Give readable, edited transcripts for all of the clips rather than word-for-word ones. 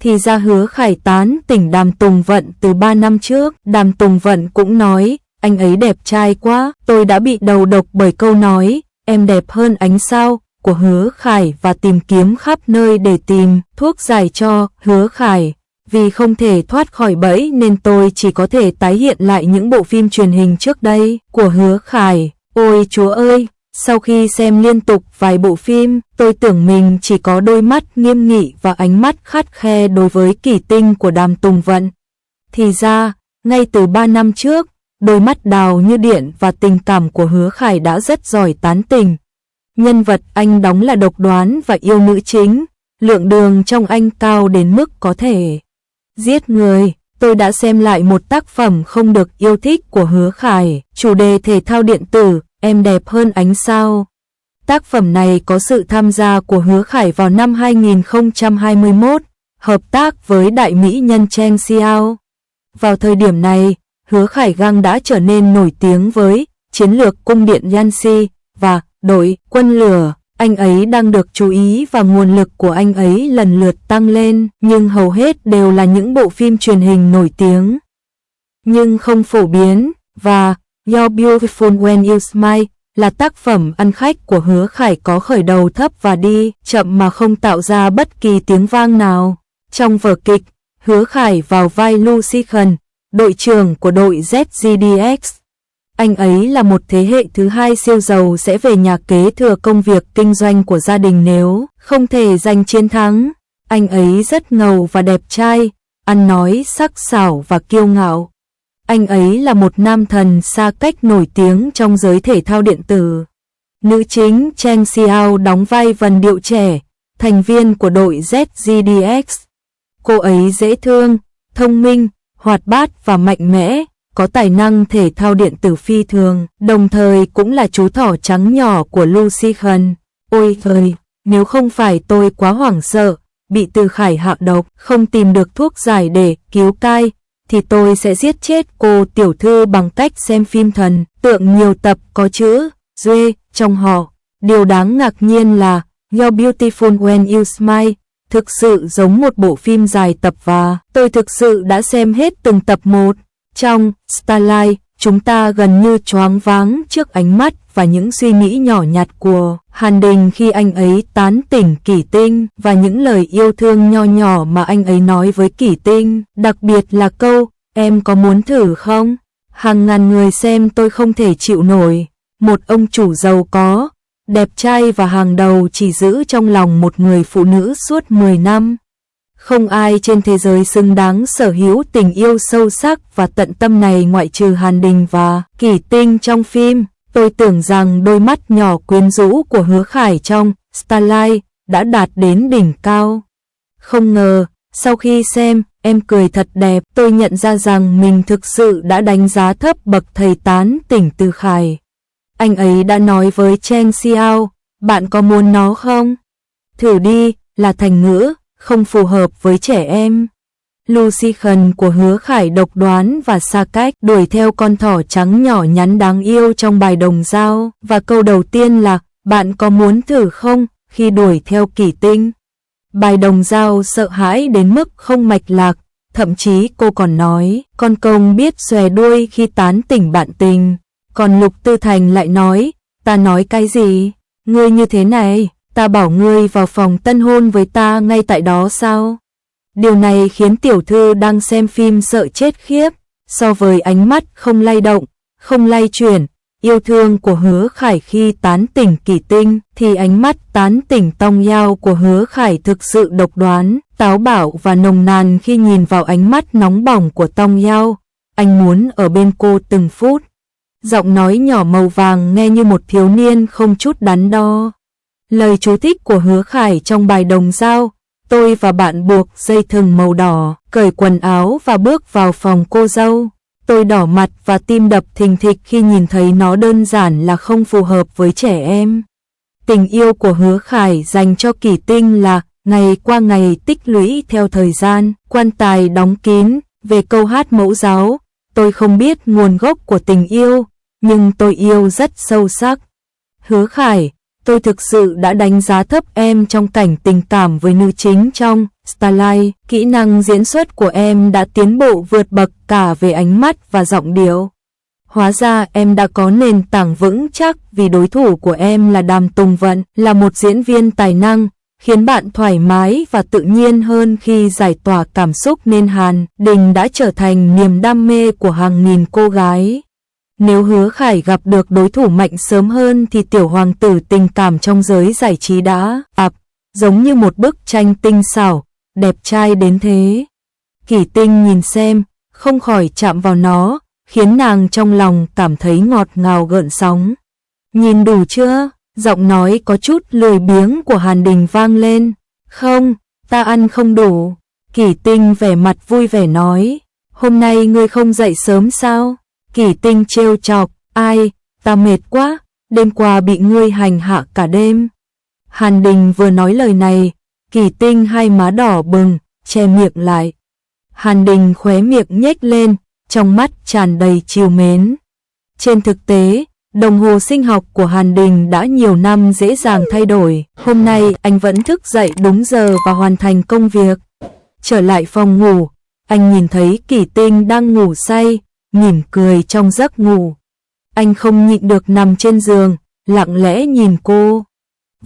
Thì ra Hứa Khải tán tỉnh Đàm Tùng Vận từ 3 năm trước. Đàm Tùng Vận cũng nói, anh ấy đẹp trai quá. Tôi đã bị đầu độc bởi câu nói, em đẹp hơn ánh sao của Hứa Khải và tìm kiếm khắp nơi để tìm thuốc giải cho Hứa Khải. Vì không thể thoát khỏi bẫy nên tôi chỉ có thể tái hiện lại những bộ phim truyền hình trước đây của Hứa Khải. Ôi Chúa ơi! Sau khi xem liên tục vài bộ phim, tôi tưởng mình chỉ có đôi mắt nghiêm nghị và ánh mắt khắt khe đối với Kỷ Tinh của Đàm Tùng Vận. Thì ra, ngay từ 3 năm trước, đôi mắt đào như điện và tình cảm của Hứa Khải đã rất giỏi tán tỉnh. Nhân vật anh đóng là độc đoán và yêu nữ chính, lượng đường trong anh cao đến mức có thể giết người. Tôi đã xem lại một tác phẩm không được yêu thích của Hứa Khải, chủ đề thể thao điện tử, em đẹp hơn ánh sao. Tác phẩm này có sự tham gia của Hứa Khải vào năm 2021, hợp tác với đại mỹ nhân Cheng Xiao. Vào thời điểm này, Hứa Khải Gang đã trở nên nổi tiếng với chiến lược cung điện Yanxi và đội quân lửa. Anh ấy đang được chú ý và nguồn lực của anh ấy lần lượt tăng lên, nhưng hầu hết đều là những bộ phim truyền hình nổi tiếng nhưng không phổ biến. Và You're Beautiful When You Smile là tác phẩm ăn khách của Hứa Khải, có khởi đầu thấp và đi chậm mà không tạo ra bất kỳ tiếng vang nào. Trong vở kịch, Hứa Khải vào vai Lucy Khẩn, đội trưởng của đội ZGDX. Anh ấy là một thế hệ thứ hai siêu giàu sẽ về nhà kế thừa công việc kinh doanh của gia đình nếu không thể giành chiến thắng. Anh ấy rất ngầu và đẹp trai, ăn nói sắc sảo và kiêu ngạo. Anh ấy là một nam thần xa cách nổi tiếng trong giới thể thao điện tử. Nữ chính Cheng Xiao đóng vai Vân Điệu trẻ, thành viên của đội ZGDX. Cô ấy dễ thương, thông minh, hoạt bát và mạnh mẽ, có tài năng thể thao điện tử phi thường, đồng thời cũng là chú thỏ trắng nhỏ của Lucy Khẩn. Ôi trời, nếu không phải tôi quá hoảng sợ, bị Từ Khải hạ độc, không tìm được thuốc giải để cứu cai, thì tôi sẽ giết chết cô tiểu thư bằng cách xem phim thần tượng nhiều tập có chữ Duê trong họ. Điều đáng ngạc nhiên là You're Beautiful When You Smile thực sự giống một bộ phim dài tập và tôi thực sự đã xem hết từng tập một. Trong Starlight, chúng ta gần như choáng váng trước ánh mắt và những suy nghĩ nhỏ nhặt của Hàn Đình khi anh ấy tán tỉnh Kỷ Tinh và những lời yêu thương nho nhỏ mà anh ấy nói với Kỷ Tinh, đặc biệt là câu, em có muốn thử không? Hàng ngàn người xem tôi không thể chịu nổi. Một ông chủ giàu có, đẹp trai và hàng đầu chỉ giữ trong lòng một người phụ nữ suốt 10 năm. Không ai trên thế giới xứng đáng sở hữu tình yêu sâu sắc và tận tâm này ngoại trừ Hàn Đình và Kỷ Tinh trong phim. Tôi tưởng rằng đôi mắt nhỏ quyến rũ của Hứa Khải trong Starlight đã đạt đến đỉnh cao. Không ngờ, sau khi xem Em Cười Thật Đẹp, tôi nhận ra rằng mình thực sự đã đánh giá thấp bậc thầy tán tỉnh Từ Khải. Anh ấy đã nói với Cheng Xiao, bạn có muốn nó không? Thử đi, là thành ngữ, không phù hợp với trẻ em. Lucy Khẩn của Hứa Khải độc đoán và xa cách, đuổi theo con thỏ trắng nhỏ nhắn đáng yêu trong bài đồng dao, và câu đầu tiên là, bạn có muốn thử không, khi đuổi theo Kỷ Tinh. Bài đồng dao sợ hãi đến mức không mạch lạc, thậm chí cô còn nói, con công biết xòe đuôi khi tán tỉnh bạn tình. Còn Lục Tư Thành lại nói, ta nói cái gì? Ngươi như thế này, ta bảo ngươi vào phòng tân hôn với ta ngay tại đó sao? Điều này khiến tiểu thư đang xem phim sợ chết khiếp. So với ánh mắt không lay động, không lay chuyển, yêu thương của Hứa Khải khi tán tỉnh Kỷ Tinh, thì ánh mắt tán tỉnh Tong Yao của Hứa Khải thực sự độc đoán, táo bạo và nồng nàn. Khi nhìn vào ánh mắt nóng bỏng của Tong Yao, anh muốn ở bên cô từng phút. Giọng nói nhỏ màu vàng nghe như một thiếu niên không chút đắn đo. Lời chú thích của Hứa Khải trong bài đồng dao, tôi và bạn buộc dây thừng màu đỏ, cởi quần áo và bước vào phòng cô dâu. Tôi đỏ mặt và tim đập thình thịch khi nhìn thấy nó đơn giản là không phù hợp với trẻ em. Tình yêu của Hứa Khải dành cho Kỷ Tinh là ngày qua ngày tích lũy theo thời gian, quan tài đóng kín. Về câu hát mẫu giáo, tôi không biết nguồn gốc của tình yêu, nhưng tôi yêu rất sâu sắc. Hứa Khải, Tôi thực sự đã đánh giá thấp em trong cảnh tình cảm với nữ chính trong Starlight. Kỹ năng diễn xuất của em đã tiến bộ vượt bậc cả về ánh mắt và giọng điệu. Hóa ra em đã có nền tảng vững chắc vì đối thủ của em là Đàm Tùng Vận, là một diễn viên tài năng, khiến bạn thoải mái và tự nhiên hơn khi giải tỏa cảm xúc nên Hàn Đình đã trở thành niềm đam mê của hàng nghìn cô gái. Nếu Hứa Khải gặp được đối thủ mạnh sớm hơn thì tiểu hoàng tử tình cảm trong giới giải trí đã giống như một bức tranh tinh xảo, đẹp trai đến thế. Kỷ Tinh nhìn xem, không khỏi chạm vào nó, khiến nàng trong lòng cảm thấy ngọt ngào gợn sóng. Nhìn đủ chưa? Giọng nói có chút lười biếng của Hàn Đình vang lên. Không, ta ăn không đủ. Kỷ Tinh vẻ mặt vui vẻ nói. Hôm nay ngươi không dậy sớm sao? Kỷ Tinh trêu chọc. Ai, ta mệt quá, đêm qua bị ngươi hành hạ cả đêm. Hàn Đình vừa nói lời này, Kỷ Tinh hai má đỏ bừng, che miệng lại. Hàn Đình khóe miệng nhếch lên, trong mắt tràn đầy trìu mến. Trên thực tế, đồng hồ sinh học của Hàn Đình đã nhiều năm dễ dàng thay đổi. Hôm nay anh vẫn thức dậy đúng giờ và hoàn thành công việc. Trở lại phòng ngủ, anh nhìn thấy Kỷ Tinh đang ngủ say, mỉm cười trong giấc ngủ. Anh không nhịn được nằm trên giường, lặng lẽ nhìn cô.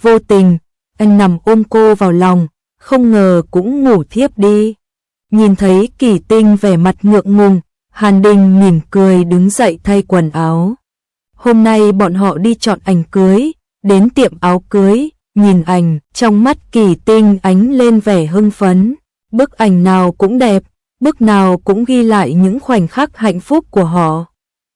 Vô tình, anh nằm ôm cô vào lòng, không ngờ cũng ngủ thiếp đi. Nhìn thấy Kỷ Tinh vẻ mặt ngượng ngùng, Hàn Đình mỉm cười đứng dậy thay quần áo. Hôm nay bọn họ đi chọn ảnh cưới, đến tiệm áo cưới, nhìn ảnh, trong mắt Kỷ Tinh ánh lên vẻ hưng phấn. Bức ảnh nào cũng đẹp, bức nào cũng ghi lại những khoảnh khắc hạnh phúc của họ.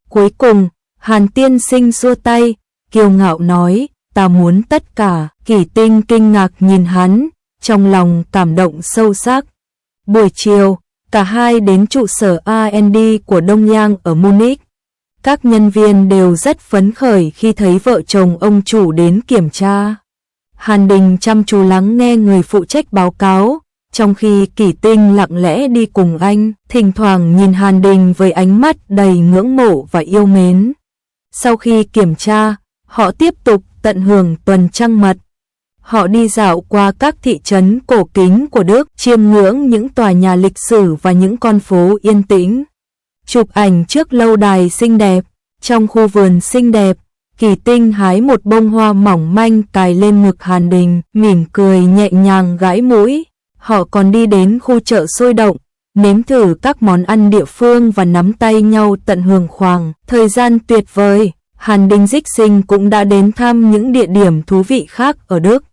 Cuối cùng, Hàn tiên sinh xua tay, kiêu ngạo nói, ta muốn tất cả. Kỷ Tinh kinh ngạc nhìn hắn, trong lòng cảm động sâu sắc. Buổi chiều, cả hai đến trụ sở R&D của Đông Yang ở Munich. Các nhân viên đều rất phấn khởi khi thấy vợ chồng ông chủ đến kiểm tra. Hàn Đình chăm chú lắng nghe người phụ trách báo cáo, trong khi Kỷ Tinh lặng lẽ đi cùng anh, thỉnh thoảng nhìn Hàn Đình với ánh mắt đầy ngưỡng mộ và yêu mến. Sau khi kiểm tra, họ tiếp tục tận hưởng tuần trăng mật. Họ đi dạo qua các thị trấn cổ kính của Đức, chiêm ngưỡng những tòa nhà lịch sử và những con phố yên tĩnh. Chụp ảnh trước lâu đài xinh đẹp, trong khu vườn xinh đẹp, Kỷ Tinh hái một bông hoa mỏng manh cài lên ngực Hàn Đình, mỉm cười nhẹ nhàng gãi mũi. Họ còn đi đến khu chợ sôi động, nếm thử các món ăn địa phương và nắm tay nhau tận hưởng khoảng thời gian tuyệt vời. Hàn Đình Dích Sinh cũng đã đến thăm những địa điểm thú vị khác ở Đức.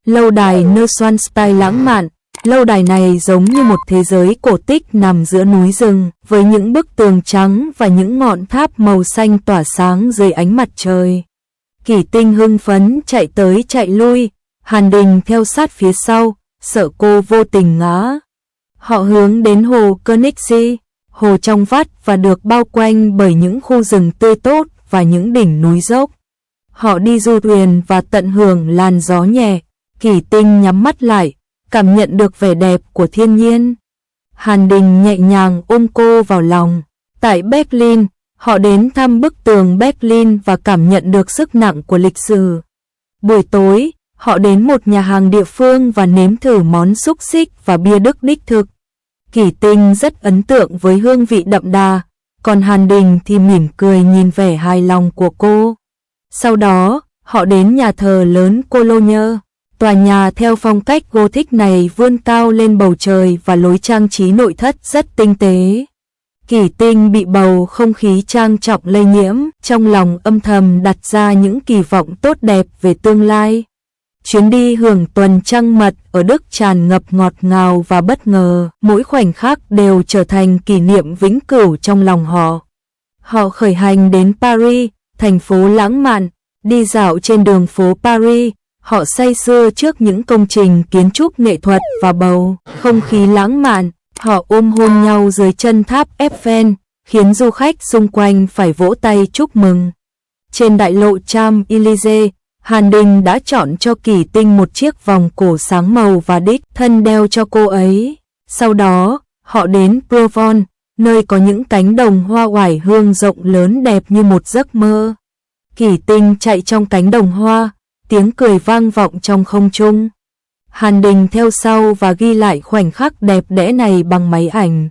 Lâu đài Neuschwanstein lãng mạn, lâu đài này giống như một thế giới cổ tích nằm giữa núi rừng, với những bức tường trắng và những ngọn tháp màu xanh tỏa sáng dưới ánh mặt trời. Kỷ Tinh hưng phấn chạy tới chạy lui, Hàn Đình theo sát phía sau, sợ cô vô tình ngã. Họ hướng đến hồ Königssee, hồ trong vắt và được bao quanh bởi những khu rừng tươi tốt và những đỉnh núi dốc. Họ đi du thuyền và tận hưởng làn gió nhẹ. Kỷ Tinh nhắm mắt lại, cảm nhận được vẻ đẹp của thiên nhiên. Hàn Đình nhẹ nhàng ôm cô vào lòng. Tại Berlin, họ đến thăm bức tường Berlin và cảm nhận được sức nặng của lịch sử. Buổi tối, họ đến một nhà hàng địa phương và nếm thử món xúc xích và bia Đức đích thực. Kỷ Tinh rất ấn tượng với hương vị đậm đà, còn Hàn Đình thì mỉm cười nhìn vẻ hài lòng của cô. Sau đó, họ đến nhà thờ lớn Cologne. Tòa nhà theo phong cách Gothic này vươn cao lên bầu trời và lối trang trí nội thất rất tinh tế. Kỷ Tinh bị bầu không khí trang trọng lây nhiễm, trong lòng âm thầm đặt ra những kỳ vọng tốt đẹp về tương lai. Chuyến đi hưởng tuần trăng mật ở Đức tràn ngập ngọt ngào và bất ngờ, mỗi khoảnh khắc đều trở thành kỷ niệm vĩnh cửu trong lòng họ. Họ khởi hành đến Paris, thành phố lãng mạn, đi dạo trên đường phố Paris. Họ say sưa trước những công trình kiến trúc nghệ thuật và bầu không khí lãng mạn. Họ ôm hôn nhau dưới chân tháp Eiffel, khiến du khách xung quanh phải vỗ tay chúc mừng. Trên đại lộ Champs-Élysées, Hàn Đình đã chọn cho Kỷ Tinh một chiếc vòng cổ sáng màu và đích thân đeo cho cô ấy. Sau đó, họ đến Provence, nơi có những cánh đồng hoa oải hương rộng lớn đẹp như một giấc mơ. Kỷ Tinh chạy trong cánh đồng hoa, tiếng cười vang vọng trong không trung. Hàn Đình theo sau và ghi lại khoảnh khắc đẹp đẽ này bằng máy ảnh.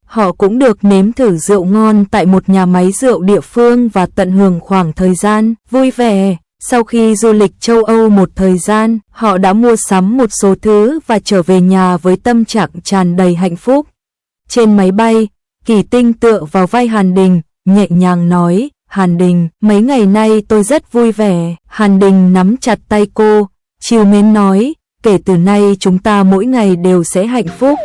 Họ cũng được nếm thử rượu ngon tại một nhà máy rượu địa phương và tận hưởng khoảng thời gian vui vẻ. Sau khi du lịch châu Âu một thời gian, họ đã mua sắm một số thứ và trở về nhà với tâm trạng tràn đầy hạnh phúc. Trên máy bay, Kỳ Tinh tựa vào vai Hàn Đình, nhẹ nhàng nói, Hàn Đình, mấy ngày nay tôi rất vui vẻ. Hàn Đình nắm chặt tay cô, trìu mến nói, kể từ nay chúng ta mỗi ngày đều sẽ hạnh phúc.